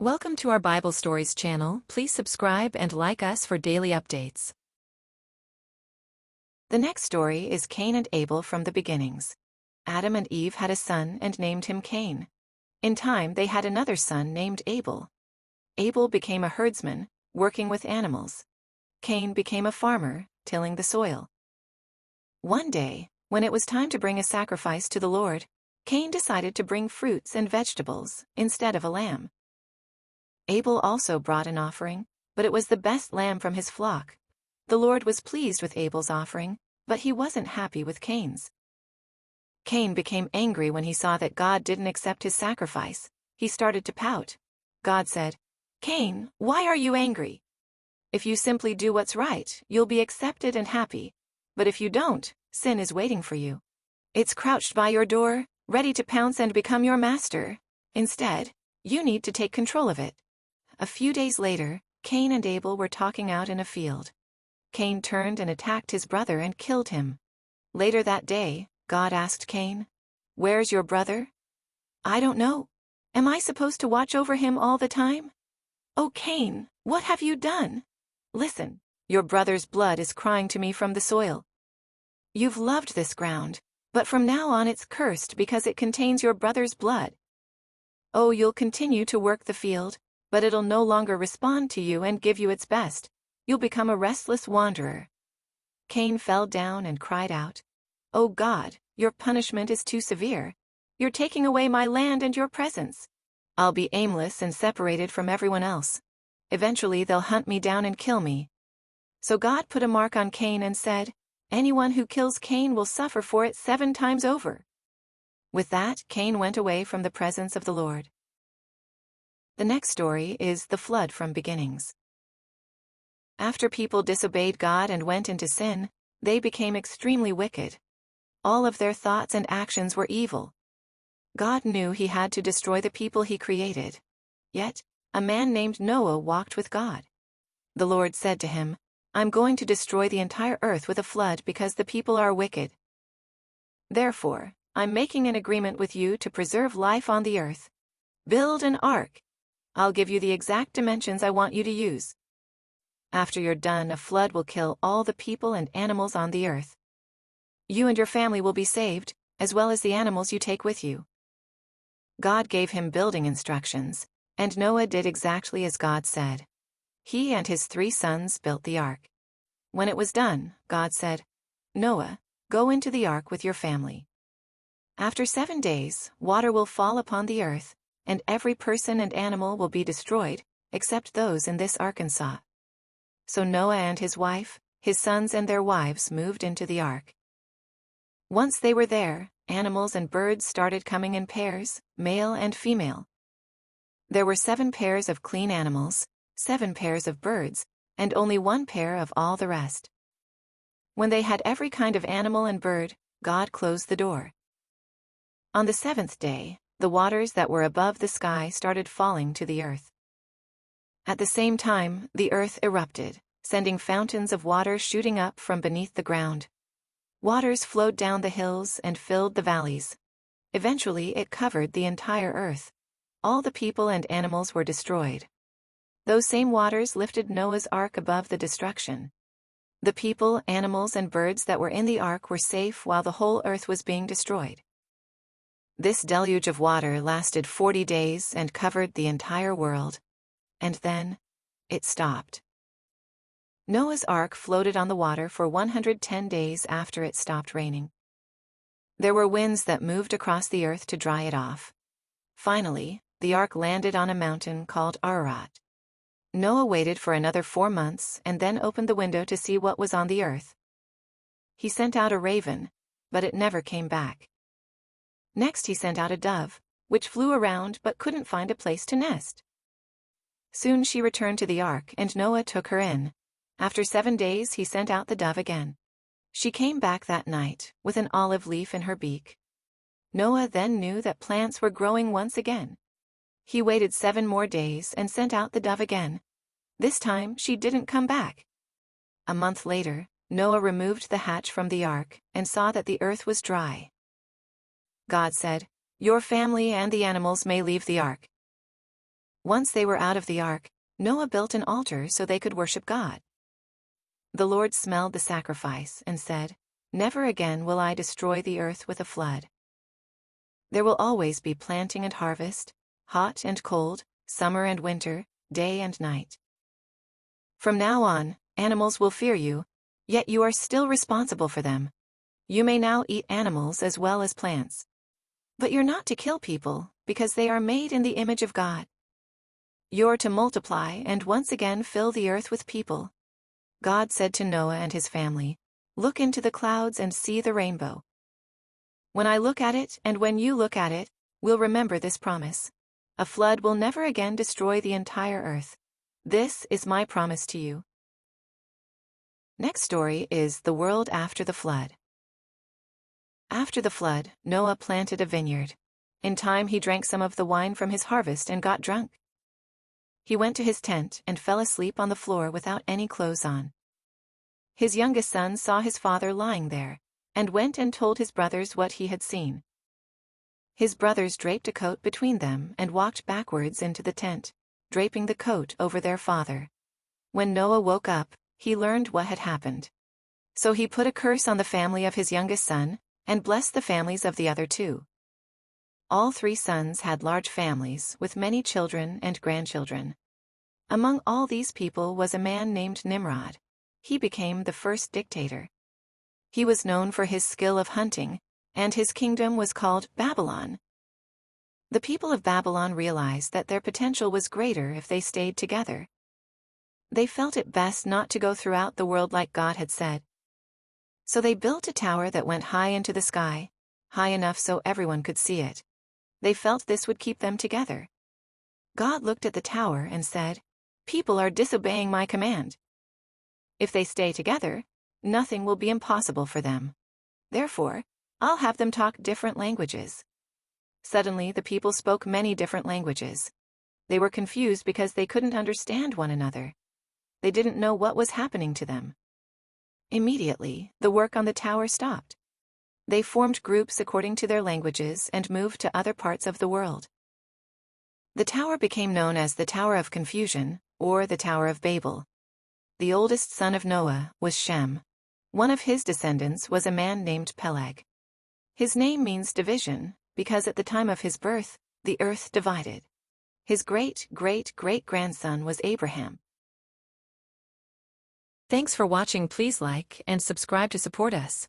Welcome to our Bible Stories channel. Please subscribe and like us for daily updates. The next story is Cain and Abel from the beginnings. Adam and Eve had a son and named him Cain. In time they had another son named Abel. Abel became a herdsman, working with animals. Cain became a farmer, tilling the soil. One day, when it was time to bring a sacrifice to the Lord, Cain decided to bring fruits and vegetables instead of a lamb. Abel also brought an offering, but it was the best lamb from his flock. The Lord was pleased with Abel's offering, but he wasn't happy with Cain's. Cain became angry when he saw that God didn't accept his sacrifice. He started to pout. God said, "Cain, why are you angry? If you simply do what's right, you'll be accepted and happy. But if you don't, sin is waiting for you. It's crouched by your door, ready to pounce and become your master. Instead, you need to take control of it." A few days later, Cain and Abel were talking out in a field. Cain turned and attacked his brother and killed him. Later that day, God asked Cain, "Where's your brother?" "I don't know. Am I supposed to watch over him all the time?" "Oh, Cain, what have you done? Listen, your brother's blood is crying to me from the soil. You've loved this ground, but from now on it's cursed because it contains your brother's blood. Oh, you'll continue to work the field, but it'll no longer respond to you and give you its best. You'll become a restless wanderer." Cain fell down and cried out, "Oh God, your punishment is too severe. You're taking away my land and your presence. I'll be aimless and separated from everyone else. Eventually they'll hunt me down and kill me." So God put a mark on Cain and said, "Anyone who kills Cain will suffer for it 7 times over." With that, Cain went away from the presence of the Lord. The next story is the flood from beginnings. After people disobeyed God and went into sin, they became extremely wicked. All of their thoughts and actions were evil. God knew he had to destroy the people he created. Yet, a man named Noah walked with God. The Lord said to him, "I'm going to destroy the entire earth with a flood because the people are wicked. Therefore, I'm making an agreement with you to preserve life on the earth. Build an ark. I'll give you the exact dimensions I want you to use. After you're done, a flood will kill all the people and animals on the earth. You and your family will be saved, as well as the animals you take with you." God gave him building instructions, and Noah did exactly as God said. He and his 3 sons built the ark. When it was done, God said, "Noah, go into the ark with your family. After 7 days, water will fall upon the earth, and every person and animal will be destroyed, except those in this Arkansas." So Noah and his wife, his sons and their wives moved into the ark. Once they were there, animals and birds started coming in pairs, male and female. There were 7 pairs of clean animals, 7 pairs of birds, and only 1 pair of all the rest. When they had every kind of animal and bird, God closed the door. On the 7th day, the waters that were above the sky started falling to the earth. At the same time, the earth erupted, sending fountains of water shooting up from beneath the ground. Waters flowed down the hills and filled the valleys. Eventually, it covered the entire earth. All the people and animals were destroyed. Those same waters lifted Noah's ark above the destruction. The people, animals, and birds that were in the ark were safe while the whole earth was being destroyed. This deluge of water lasted 40 days and covered the entire world. And then, it stopped. Noah's ark floated on the water for 110 days after it stopped raining. There were winds that moved across the earth to dry it off. Finally, the ark landed on a mountain called Ararat. Noah waited for another 4 months and then opened the window to see what was on the earth. He sent out a raven, but it never came back. Next he sent out a dove, which flew around but couldn't find a place to nest. Soon she returned to the ark and Noah took her in. After 7 days he sent out the dove again. She came back that night, with an olive leaf in her beak. Noah then knew that plants were growing once again. He waited 7 more days and sent out the dove again. This time she didn't come back. A month later, Noah removed the hatch from the ark and saw that the earth was dry. God said, "Your family and the animals may leave the ark." Once they were out of the ark, Noah built an altar so they could worship God. The Lord smelled the sacrifice and said, "Never again will I destroy the earth with a flood. There will always be planting and harvest, hot and cold, summer and winter, day and night. From now on, animals will fear you, yet you are still responsible for them. You may now eat animals as well as plants. But you're not to kill people, because they are made in the image of God. You're to multiply and once again fill the earth with people." God said to Noah and his family, "Look into the clouds and see the rainbow. When I look at it and when you look at it, we'll remember this promise. A flood will never again destroy the entire earth. This is my promise to you." Next story is the world after the flood. After the flood, Noah planted a vineyard. In time he drank some of the wine from his harvest and got drunk. He went to his tent and fell asleep on the floor without any clothes on. His youngest son saw his father lying there, and went and told his brothers what he had seen. His brothers draped a coat between them and walked backwards into the tent, draping the coat over their father. When Noah woke up, he learned what had happened. So he put a curse on the family of his youngest son, and blessed the families of the other two. All three sons had large families with many children and grandchildren. Among all these people was a man named Nimrod. He became the first dictator. He was known for his skill of hunting, and his kingdom was called Babylon. The people of Babylon realized that their potential was greater if they stayed together. They felt it best not to go throughout the world like God had said. So they built a tower that went high into the sky, high enough so everyone could see it. They felt this would keep them together. God looked at the tower and said, "People are disobeying my command. If they stay together, nothing will be impossible for them. Therefore, I'll have them talk different languages." Suddenly the people spoke many different languages. They were confused because they couldn't understand one another. They didn't know what was happening to them. Immediately, the work on the tower stopped. They formed groups according to their languages and moved to other parts of the world. The tower became known as the Tower of Confusion, or the Tower of Babel. The oldest son of Noah was Shem. One of his descendants was a man named Peleg. His name means division, because at the time of his birth, the earth divided. His great-great-great-grandson was Abraham. Thanks for watching. Please like and subscribe to support us.